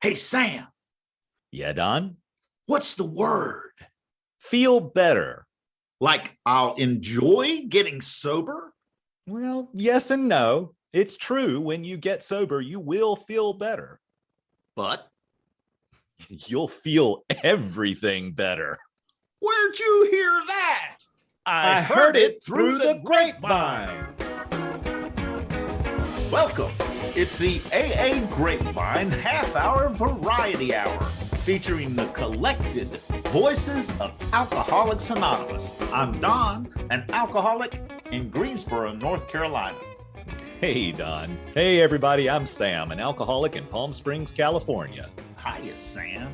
Hey, Sam, Yeah, Don? what's the word? Feel better. Like I'll enjoy getting sober? Well, yes and no. It's true. When you get sober, you will feel better. But You'll feel everything better. where'd you hear that? I heard it through the grapevine. Welcome. It's the AA Grapevine half-hour variety hour, featuring the collected voices of Alcoholics Anonymous. I'm Don, an alcoholic in Greensboro, North Carolina. Hey, Don. Hey, everybody. I'm Sam, an alcoholic in Palm Springs, California. Hiya, Sam.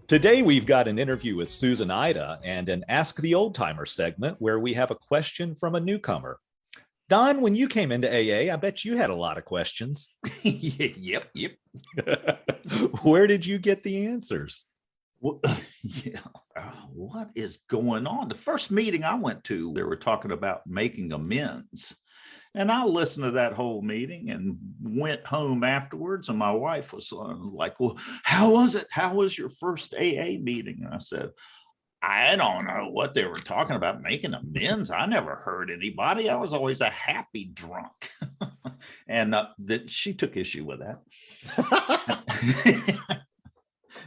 Today, we've got an interview with Susan Ida and an Ask the Oldtimer segment where we have a question from a newcomer. Don, when you came into AA, I bet you had a lot of questions. Yep. Where did you get the answers? Well, what is going on? The first meeting I went to, they were talking about making amends. And I listened to that whole meeting and went home afterwards. And my wife was like, well, how was it? How was your first AA meeting? And I said, I don't know what they were talking about, making amends. I never heard anybody. I was always a happy drunk. And she took issue with that.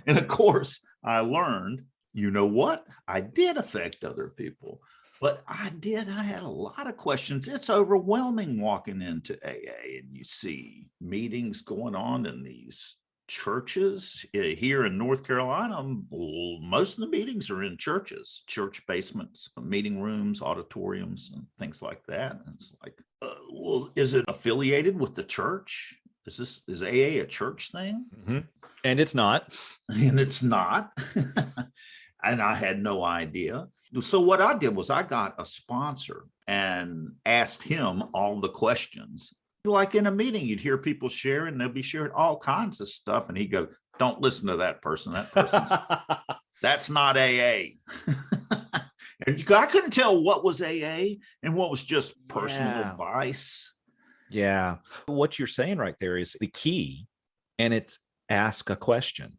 And of course, I learned, you know what? I did affect other people. But I had a lot of questions. It's overwhelming walking into AA and you see meetings going on in these churches here in North Carolina. Most of the meetings are in churches, church basements, meeting rooms, auditoriums, and things like that. And it's like, well, is it affiliated with the church? Is AA a church thing? Mm-hmm. And it's not. And it's not. And I had no idea. So what I did was I got a sponsor and asked him all the questions. Like in a meeting, you'd hear people share and they'll be sharing all kinds of stuff. And he'd go, don't listen to that person. That person's, that's not AA. And I couldn't tell what was AA and what was just personal advice. Yeah. What you're saying right there is the key, and it's ask a question.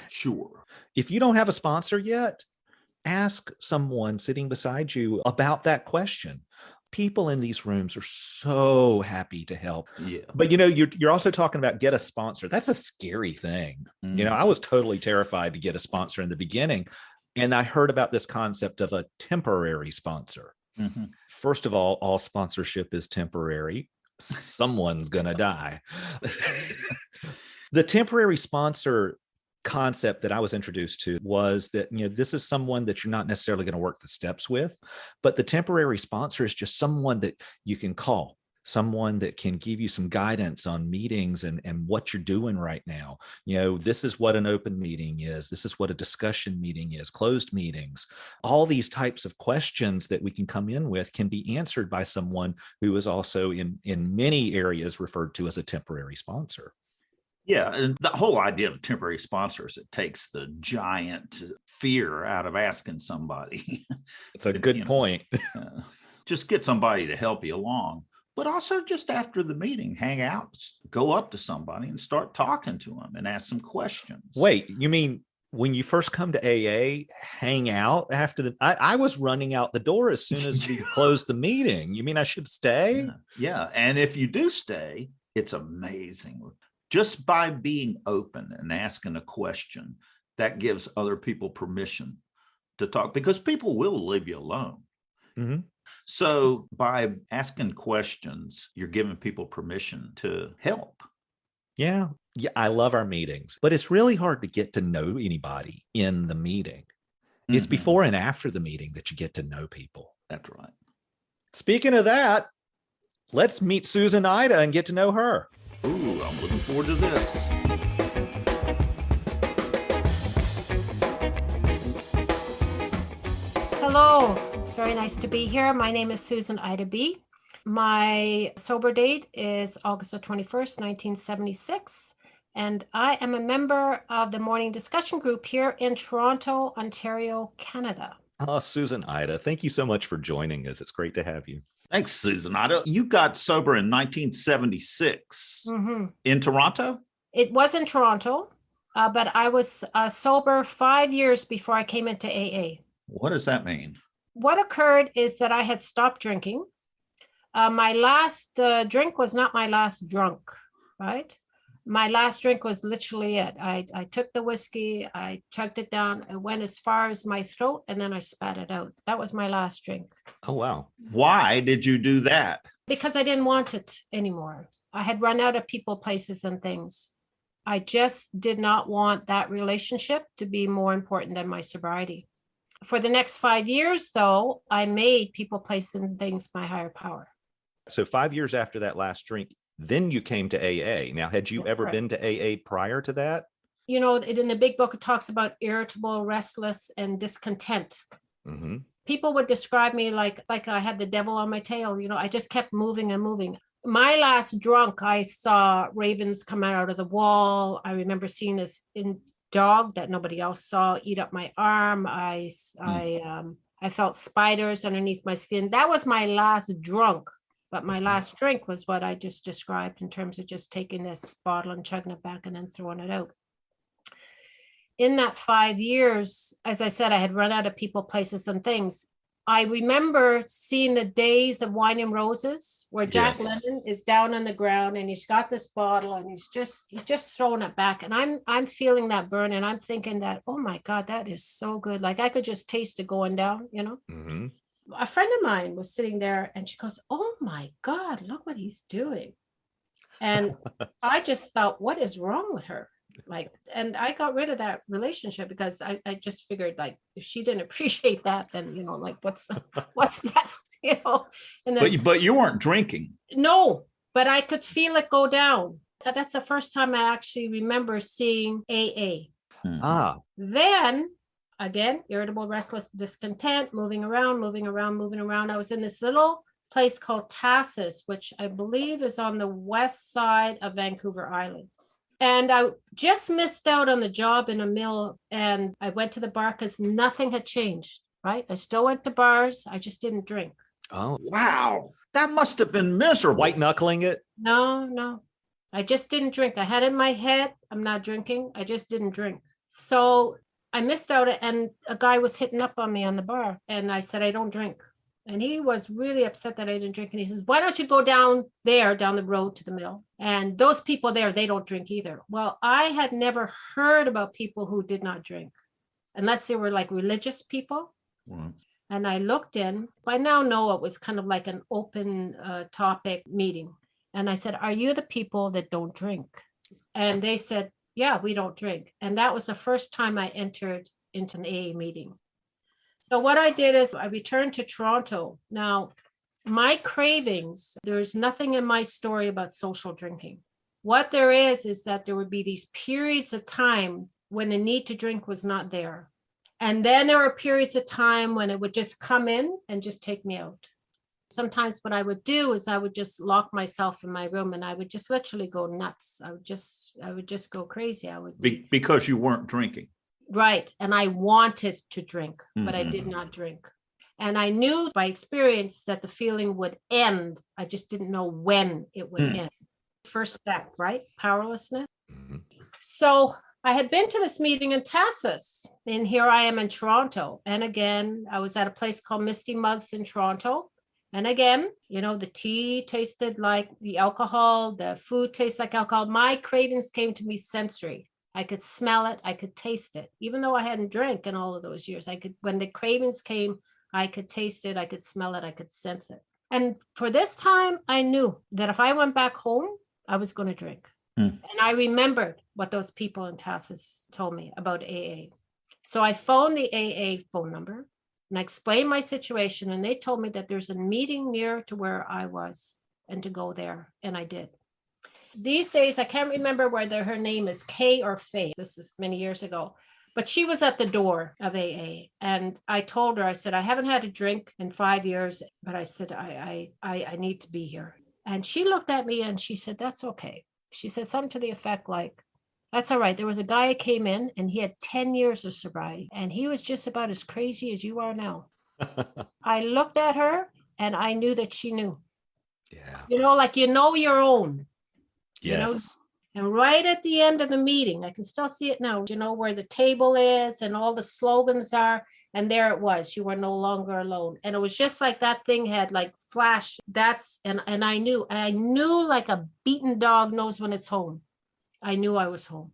Sure. If you don't have a sponsor yet, ask someone sitting beside you about that question. People in these rooms are so happy to help. Yeah. But you're also talking about get a sponsor. That's a scary thing. Mm. I was totally terrified to get a sponsor in the beginning. And I heard about this concept of a temporary sponsor. Mm-hmm. First of all sponsorship is temporary. Someone's going to die. The temporary sponsor concept that I was introduced to was that, this is someone that you're not necessarily going to work the steps with, but the temporary sponsor is just someone that you can call, someone that can give you some guidance on meetings and what you're doing right now. This is what an open meeting is. This is what a discussion meeting is, closed meetings. All these types of questions that we can come in with can be answered by someone who is also in many areas referred to as a temporary sponsor. Yeah, and the whole idea of temporary sponsors, it takes the giant fear out of asking somebody. It's a good point. Just get somebody to help you along. But also just after the meeting, hang out, go up to somebody and start talking to them and ask some questions. Wait, you mean when you first come to AA, hang out after I was running out the door as soon as we closed the meeting. You mean I should stay? Yeah. And if you do stay, it's amazing. Just by being open and asking a question, that gives other people permission to talk, because people will leave you alone. Mm-hmm. So by asking questions, you're giving people permission to help. Yeah, I love our meetings, but it's really hard to get to know anybody in the meeting. Mm-hmm. It's before and after the meeting that you get to know people. That's right. Speaking of that, let's meet Susan Ida and get to know her. Ooh, I'm looking forward to this. Hello, it's very nice to be here. My name is Susan Ida B. My sober date is August the 21st, 1976, and I am a member of the morning discussion group here in Toronto, Ontario, Canada. Oh, Susan Ida, thank you so much for joining us. It's great to have you. Thanks, Susan Ida. You got sober in 1976 in Toronto? It was in Toronto. but I was sober 5 years before I came into AA. What does that mean? What occurred is that I had stopped drinking. My last drink was not my last drunk, right? My last drink was literally it. I took the whiskey, I chugged it down, it went as far as my throat, and then I spat it out. That was my last drink. Oh, wow. Why did you do that? Because I didn't want it anymore. I had run out of people, places, and things. I just did not want that relationship to be more important than my sobriety. For the next 5 years, though, I made people, places, and things my higher power. So 5 years after that last drink, then you came to AA. Now, had you ever been to AA prior to that? You know, in the big book, it talks about irritable, restless, and discontent. Mm-hmm. People would describe me like I had the devil on my tail. You know, I just kept moving and moving. My last drunk, I saw ravens come out of the wall. I remember seeing this dog that nobody else saw eat up my arm. I felt spiders underneath my skin. That was my last drunk. But my last drink was what I just described in terms of just taking this bottle and chugging it back and then throwing it out. In that 5 years, as I said, I had run out of people, places, and things. I remember seeing the days of Wine and Roses where Jack London is down on the ground and he's got this bottle and he's just throwing it back. And I'm feeling that burn and I'm thinking that, oh my God, that is so good. Like I could just taste it going down, you know? Mm-hmm. A friend of mine was sitting there and she goes, oh my God, look what he's doing. And I just thought, what is wrong with her? Like, and I got rid of that relationship because I just figured like, if she didn't appreciate that, then, you know, like what's that, you know? And then, But you weren't drinking. No, but I could feel it go down. That's the first time I actually remember seeing AA. Then again, irritable, restless, discontent, moving around. I was in this little place called Tassus, which I believe is on the west side of Vancouver Island. And I just missed out on the job in a mill. And I went to the bar because nothing had changed, right? I still went to bars. I just didn't drink. Oh, wow. That must have been miserable. White knuckling it? No. I just didn't drink. I had in my head, I'm not drinking. I just didn't drink. So I missed out and a guy was hitting up on me on the bar. And I said, I don't drink. And he was really upset that I didn't drink. And he says, why don't you go down the road to the mill? And those people there, they don't drink either. Well, I had never heard about people who did not drink, unless they were like religious people. Wow. And I looked in, I now know it was kind of like an open topic meeting. And I said, are you the people that don't drink? And they said, yeah, we don't drink. And that was the first time I entered into an AA meeting. So what I did is I returned to Toronto. Now, my cravings, there's nothing in my story about social drinking. What there is that there would be these periods of time when the need to drink was not there. And then there were periods of time when it would just come in and just take me out. Sometimes what I would do is I would just lock myself in my room and I would just literally go nuts. I would just go crazy. Because you weren't drinking. Right. And I wanted to drink, but I did not drink. And I knew by experience that the feeling would end. I just didn't know when it would end. First step, right? Powerlessness. Mm-hmm. So I had been to this meeting in Tassus, and here I am in Toronto. And again, I was at a place called Misty Mugs in Toronto. And again, you know, the tea tasted like the alcohol, the food tastes like alcohol. My cravings came to me sensory. I could smell it. I could taste it. Even though I hadn't drank in all of those years, when the cravings came, I could taste it. I could smell it. I could sense it. And for this time, I knew that if I went back home, I was going to drink. And I remembered what those people in Tassus told me about AA. So I phoned the AA phone number and I explained my situation. And they told me that there's a meeting near to where I was and to go there. And I did. These days, I can't remember whether her name is Kay or Faye. This is many years ago. But she was at the door of AA. And I told her, I said, I haven't had a drink in 5 years, but I said, I need to be here. And she looked at me and she said, that's okay. She said something to the effect like, that's all right. There was a guy who came in and he had 10 years of sobriety and he was just about as crazy as you are now. I looked at her and I knew that she knew. Yeah. You know, like, you know, your own. Yes. You know? And right at the end of the meeting, I can still see it now, where the table is and all the slogans are. And there it was, you were no longer alone. And it was just like that thing had like flash. And I knew like a beaten dog knows when it's home. I knew I was home.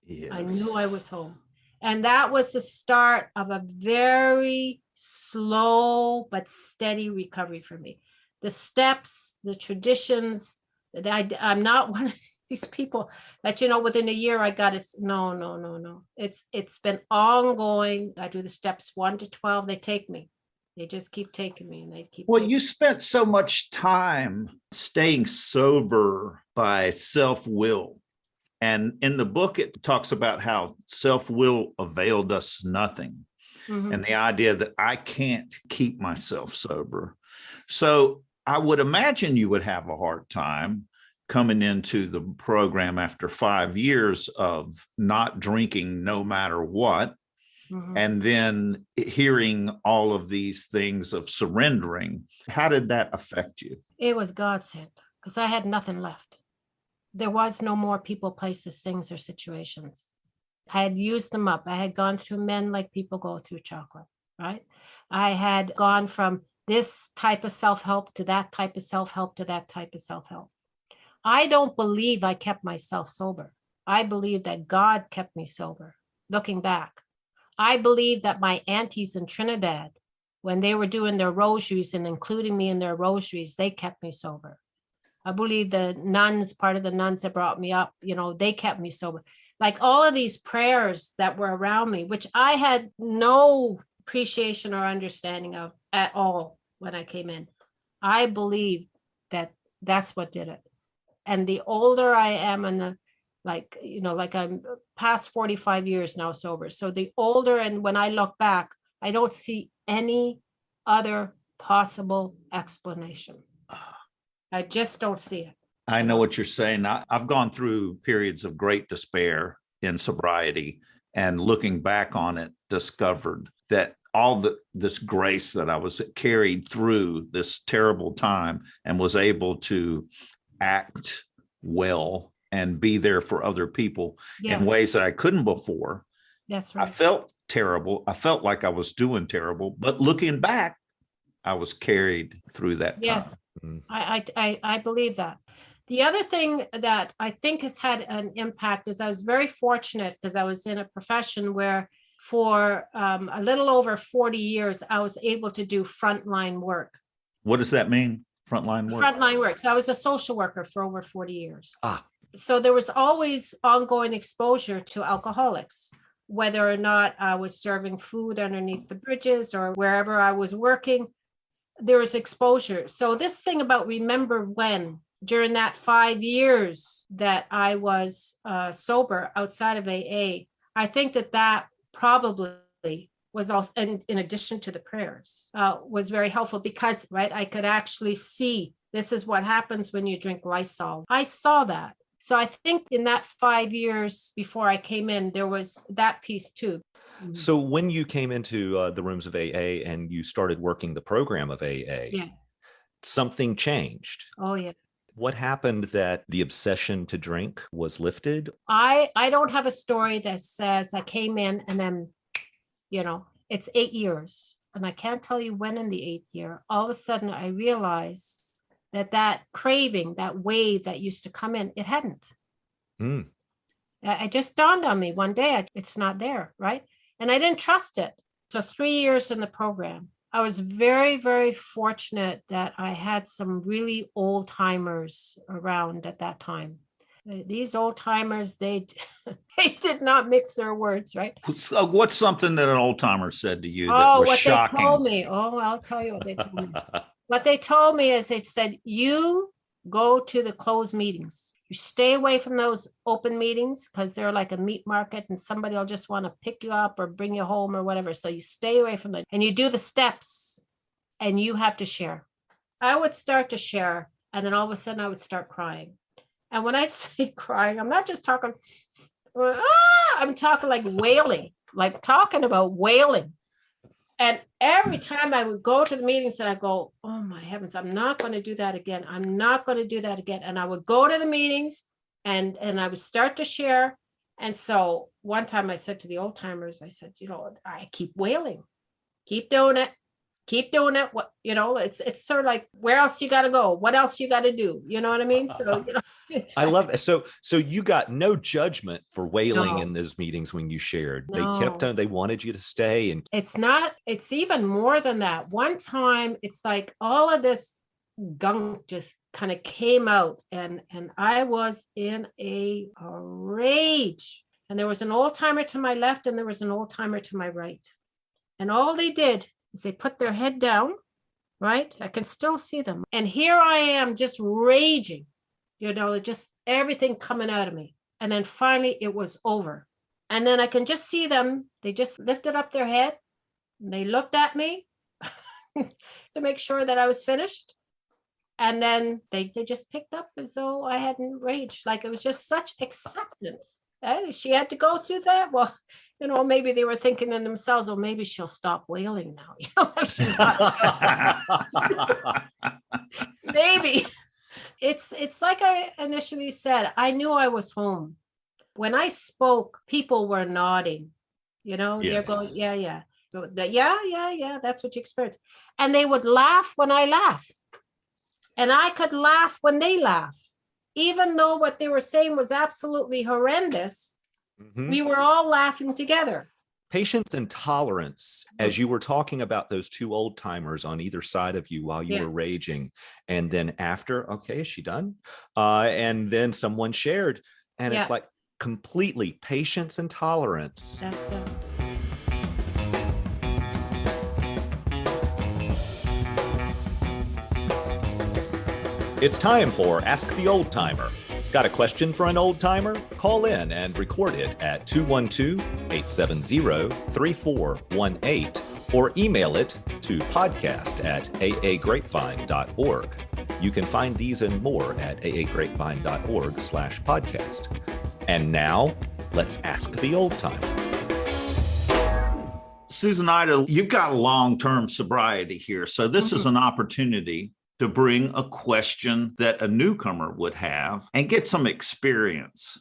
Yes. I knew I was home. And that was the start of a very slow but steady recovery for me. The steps, the traditions, I'm not one of these people that, within a year I got it. No. It's been ongoing. I do the steps 1 to 12. They take me. They just keep taking me and they keep. Well, you spent so much time staying sober by self-will. And in the book, it talks about how self-will availed us nothing. Mm-hmm. And the idea that I can't keep myself sober. So I would imagine you would have a hard time coming into the program after 5 years of not drinking no matter what. Mm-hmm. And then hearing all of these things of surrendering. How did that affect you? It was God sent, because I had nothing left. There was no more people, places, things, or situations. I had used them up. I had gone through men like people go through chocolate, right? I had gone from this type of self-help to that type of self-help to that type of self-help. I don't believe I kept myself sober. I believe that God kept me sober, looking back. I believe that my aunties in Trinidad, when they were doing their rosaries and including me in their rosaries, they kept me sober. I believe the nuns, part of the nuns that brought me up, they kept me sober. Like all of these prayers that were around me, which I had no appreciation or understanding of at all when I came in. I believe that that's what did it. And the older I am, and I'm past 45 years now sober. So the older, and when I look back, I don't see any other possible explanation. I just don't see it. I know what you're saying. I've gone through periods of great despair in sobriety, and looking back on it, discovered that all this grace that I was carried through this terrible time and was able to act well and be there for other people in ways that I couldn't before. That's right. I felt terrible. I felt like I was doing terrible, but looking back, I was carried through that time. Yes, I believe that. The other thing that I think has had an impact is I was very fortunate because I was in a profession where for a little over 40 years, I was able to do frontline work. What does that mean? Frontline work? Frontline work. So I was a social worker for over 40 years. So there was always ongoing exposure to alcoholics, whether or not I was serving food underneath the bridges or wherever I was working, there was exposure. So this thing about remember when, during that 5 years that I was sober outside of AA, I think that probably was also, in addition to the prayers, was very helpful because, right, I could actually see this is what happens when you drink Lysol. I saw that. So I think in that 5 years before I came in, there was that piece too. So when you came into the rooms of AA and you started working the program of AA, something changed. Oh, yeah. What happened that the obsession to drink was lifted? I don't have a story that says I came in and then, it's 8 years. And I can't tell you when in the 8th year, all of a sudden I realized that craving, that wave that used to come in, it hadn't. It just dawned on me one day, it's not there, right? And I didn't trust it. So 3 years in the program, I was very, very fortunate that I had some really old timers around at that time. These old timers, they did not mix their words, right? So what's something that an old timer said to you that was shocking? They told me. Oh, I'll tell you what they told me. What they told me is they said, you go to the closed meetings. You stay away from those open meetings because they're like a meat market and somebody will just want to pick you up or bring you home or whatever. So you stay away from them and you do the steps and you have to share. I would start to share and then all of a sudden I would start crying. And when I say crying, I'm not just talking, I'm talking like wailing, like talking about wailing. And every time I would go to the meetings and I go, oh my heavens, I'm not going to do that again. I'm not going to do that again. And I would go to the meetings And I would start to share. And so one time I said to the old timers, I said, I keep wailing, keep doing it. Keep doing it. What, it's sort of like, where else you got to go? What else you got to do? You know what I mean? So, I love that. So you got no judgment for wailing No. in those meetings when you shared. They No. kept on, they wanted you to stay. And it's even more than that. One time it's like all of this gunk just kind of came out, and I was in a rage. And there was an old timer to my left and there was an old timer to my right. And all they did is they put their head down, right? I can still see them. And here I am just raging, just everything coming out of me. And then finally it was over. And then I can just see them. They just lifted up their head and they looked at me to make sure that I was finished. And then they just picked up as though I hadn't raged. Like, it was just such acceptance. She had to go through that. Well, maybe they were thinking to themselves, well, maybe she'll stop wailing now. Maybe. It's like I initially said, I knew I was home. When I spoke, people were nodding, Yes. They're going, yeah. So yeah, that's what you experience. And they would laugh when I laugh. And I could laugh when they laugh. Even though what they were saying was absolutely horrendous, we were all laughing together. Patience and tolerance, as you were talking about those two old timers on either side of you while you were raging. And then after, okay, is she done? And then someone shared, and it's like completely patience and tolerance. That's it. It's time for Ask the Old Timer. Got a question for an old timer? Call in and record it at 212-870-3418 or email it to podcast@aagrapevine.org. You can find these and more at aagrapevine.org/podcast. And now, let's ask the old timer. Susan Ida, you've got long-term sobriety here. So this is an opportunity to bring a question that a newcomer would have and get some experience.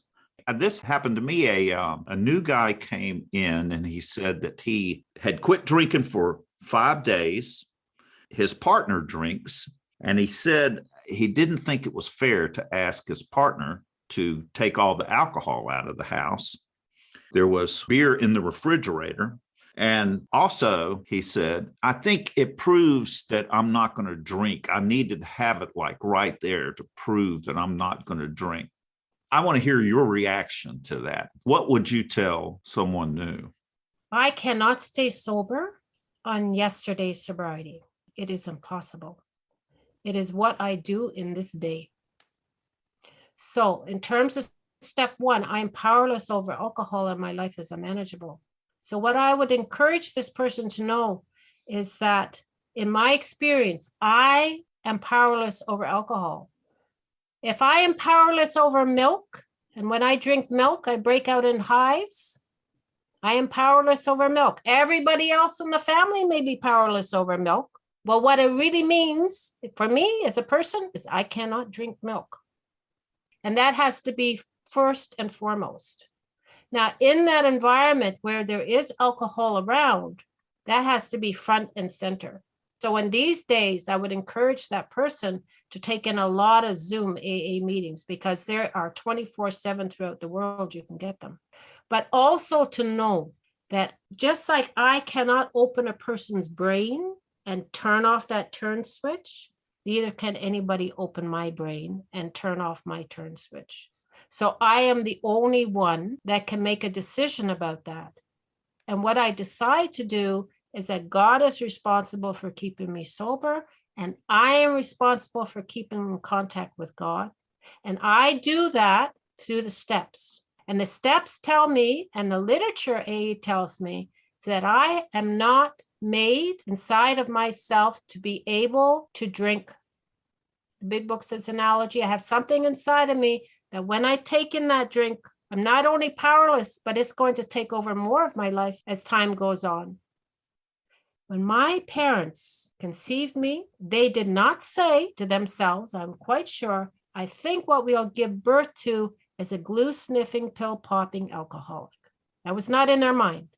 This happened to me. A new guy came in and he said that he had quit drinking for 5 days. His partner drinks, and he said he didn't think it was fair to ask his partner to take all the alcohol out of the house. There was beer in the refrigerator. And also, he said, I think it proves that I'm not going to drink. I needed to have it like right there to prove that I'm not going to drink. I want to hear your reaction to that. What would you tell someone new? I cannot stay sober on yesterday's sobriety. It is impossible. It is what I do in this day. So in terms of step one, I am powerless over alcohol and my life is unmanageable. So what I would encourage this person to know is that in my experience, I am powerless over alcohol. If I am powerless over milk, and when I drink milk, I break out in hives, I am powerless over milk. Everybody else in the family may be powerless over milk. Well, what it really means for me as a person is I cannot drink milk. And that has to be first and foremost. Now, in that environment where there is alcohol around, that has to be front and center. So in these days, I would encourage that person to take in a lot of Zoom AA meetings because there are 24/7 throughout the world, you can get them. But also to know that just like I cannot open a person's brain and turn off that turn switch, neither can anybody open my brain and turn off my turn switch. So I am the only one that can make a decision about that. And what I decide to do is that God is responsible for keeping me sober, and I am responsible for keeping in contact with God. And I do that through the steps. And the steps tell me, and the literature aid tells me, that I am not made inside of myself to be able to drink. The big book says analogy. I have something inside of me that when I take in that drink, I'm not only powerless, but it's going to take over more of my life as time goes on. When my parents conceived me, they did not say to themselves, I'm quite sure, I think what we'll give birth to as a glue sniffing, pill popping alcoholic. That was not in their mind.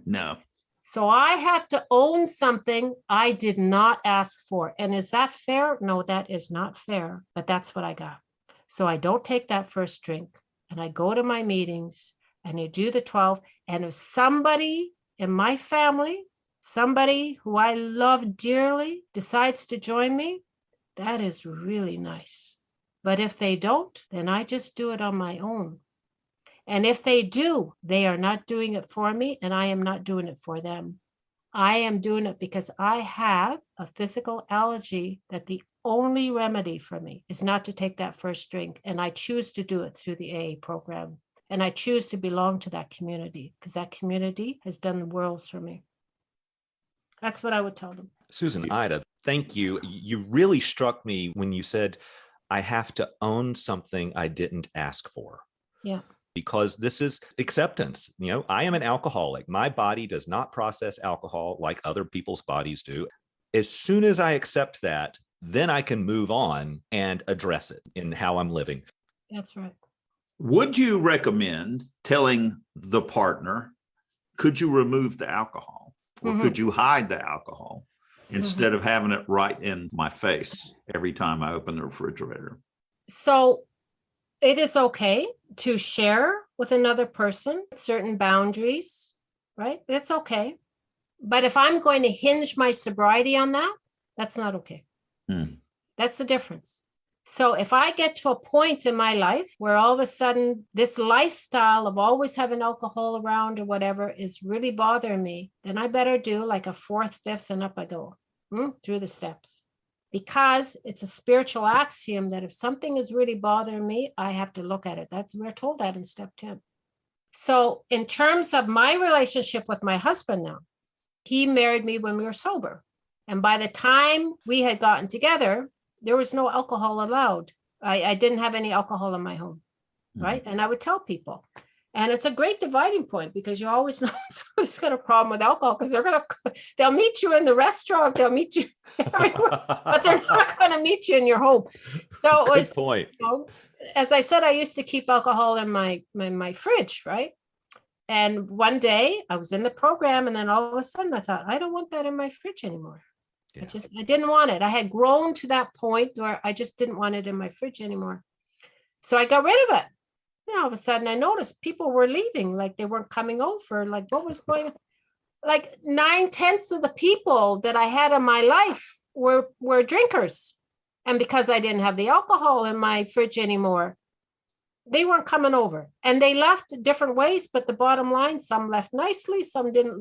No. So I have to own something I did not ask for. And is that fair? No, that is not fair, but that's what I got. So I don't take that first drink, and I go to my meetings and I do the 12. And if somebody in my family, somebody who I love dearly, decides to join me, that is really nice. But if they don't, then I just do it on my own. And if they do, they are not doing it for me, and I am not doing it for them. I am doing it because I have a physical allergy that the only remedy for me is not to take that first drink. And I choose to do it through the AA program. And I choose to belong to that community because that community has done the worlds for me. That's what I would tell them. Susan, Ida, thank you. You really struck me when you said, I have to own something I didn't ask for. Yeah. Because this is acceptance. You know, I am an alcoholic. My body does not process alcohol like other people's bodies do. As soon as I accept that, then I can move on and address it in how I'm living. That's right. Would you recommend telling the partner, could you remove the alcohol? Or could you hide the alcohol instead of having it right in my face every time I open the refrigerator? So it is okay to share with another person certain boundaries, right? It's okay. But if I'm going to hinge my sobriety on that, that's not okay. That's the difference. So if I get to a point in my life where all of a sudden this lifestyle of always having alcohol around or whatever is really bothering me, then I better do like a fourth, fifth, and up I go through the steps. Because it's a spiritual axiom that if something is really bothering me, I have to look at it. We're told that in step 10. So in terms of my relationship with my husband now, he married me when we were sober. And by the time we had gotten together, there was no alcohol allowed. I didn't have any alcohol in my home, right? And I would tell people. And it's a great dividing point because you always know somebody's got a problem with alcohol because they'll meet you in the restaurant, they'll meet you everywhere, but they're not going to meet you in your home. So it was, good point. You know, as I said, I used to keep alcohol in my fridge, right? And one day I was in the program, and then all of a sudden I thought, I don't want that in my fridge anymore. Yeah. I didn't want it. I had grown to that point where I just didn't want it in my fridge anymore. So I got rid of it. And all of a sudden I noticed people were leaving, like they weren't coming over. Like what was going on? Like 9/10 of the people that I had in my life were drinkers. And because I didn't have the alcohol in my fridge anymore, they weren't coming over. And they left different ways, but the bottom line, some left nicely, some didn't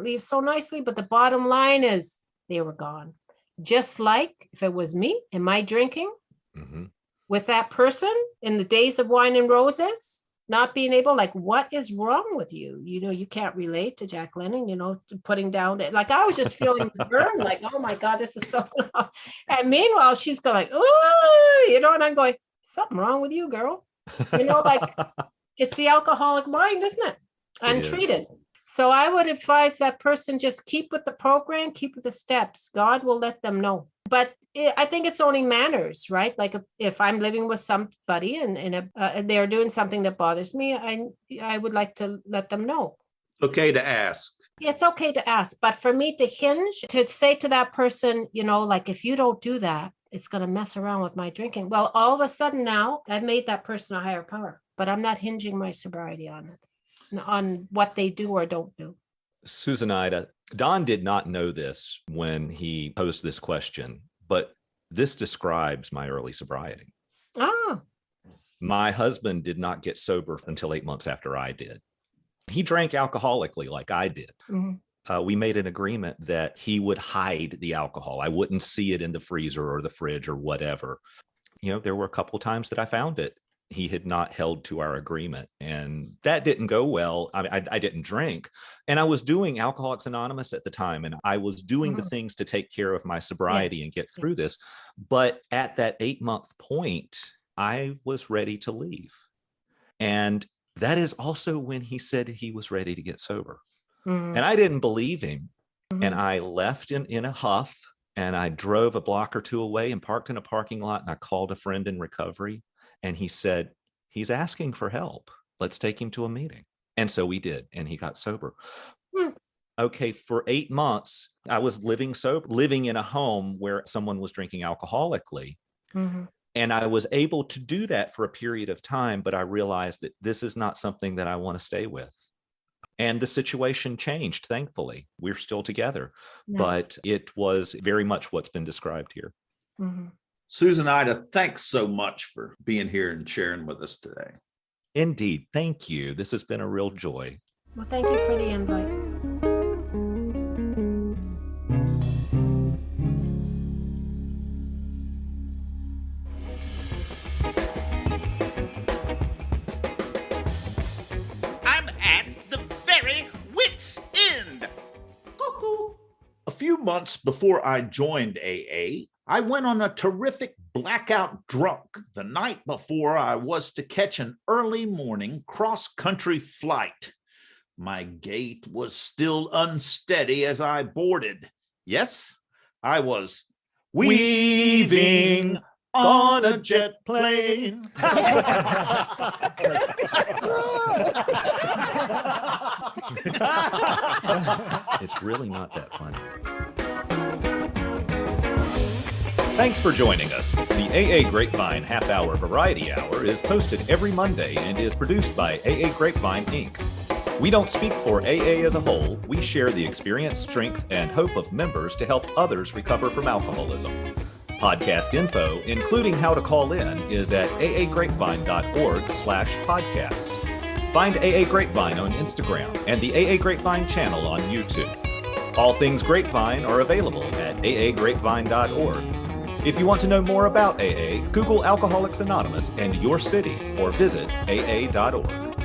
leave so nicely. But the bottom line is they were gone. Just like if it was me and my drinking, with that person in the days of wine and roses, not being able, like, what is wrong with you? You know, you can't relate to Jack Lennon, you know, putting down that, like, I was just feeling the burn, like, oh my God, this is so, and meanwhile, she's going like, oh, you know, and I'm going, something wrong with you, girl. You know, like, it's the alcoholic mind, isn't it? Untreated. So I would advise that person just keep with the program, keep with the steps. God will let them know. But I think it's only manners, right? Like if I'm living with somebody and they're doing something that bothers me, I would like to let them know. Okay to ask. It's okay to ask. But for me to hinge, to say to that person, you know, like, if you don't do that, it's going to mess around with my drinking. Well, all of a sudden now I've made that person a higher power, but I'm not hinging my sobriety on it, on what they do or don't do. Susan, Ida, Don did not know this when he posed this question, but this describes my early sobriety. Ah. My husband did not get sober until 8 months after I did. He drank alcoholically like I did. We made an agreement that he would hide the alcohol. I wouldn't see it in the freezer or the fridge or whatever. You know, there were a couple times that I found it. He had not held to our agreement, and that didn't go well. I didn't drink, and I was doing Alcoholics Anonymous at the time, and I was doing the things to take care of my sobriety and get through this. But at that 8-month point, I was ready to leave. And that is also when he said he was ready to get sober. And I didn't believe him. And I left in a huff, and I drove a block or two away and parked in a parking lot, and I called a friend in recovery. And he said He's asking for help. Let's take him to a meeting. And so we did, and he got sober. Okay, for 8 months, I was living sober, living in a home where someone was drinking alcoholically. And I was able to do that for a period of time, but I realized that this is not something that I want to stay with. And the situation changed, thankfully. We're still together, but it was very much what's been described here. Susan, Ida, thanks so much for being here and sharing with us today. Indeed. Thank you. This has been a real joy. Well, thank you for the invite. I'm at the very wit's end. Cuckoo. A few months before I joined AA, I went on a terrific blackout drunk the night before I was to catch an early morning cross-country flight. My gait was still unsteady as I boarded. Yes, I was weaving on a jet plane. It's really not that funny. Thanks for joining us. The AA Grapevine Half-Hour Variety Hour is posted every Monday and is produced by AA Grapevine, Inc. We don't speak for AA as a whole. We share the experience, strength, and hope of members to help others recover from alcoholism. Podcast info, including how to call in, is at aagrapevine.org/podcast. Find AA Grapevine on Instagram and the AA Grapevine channel on YouTube. All things Grapevine are available at aagrapevine.org. If you want to know more about AA, Google Alcoholics Anonymous and your city or visit aa.org.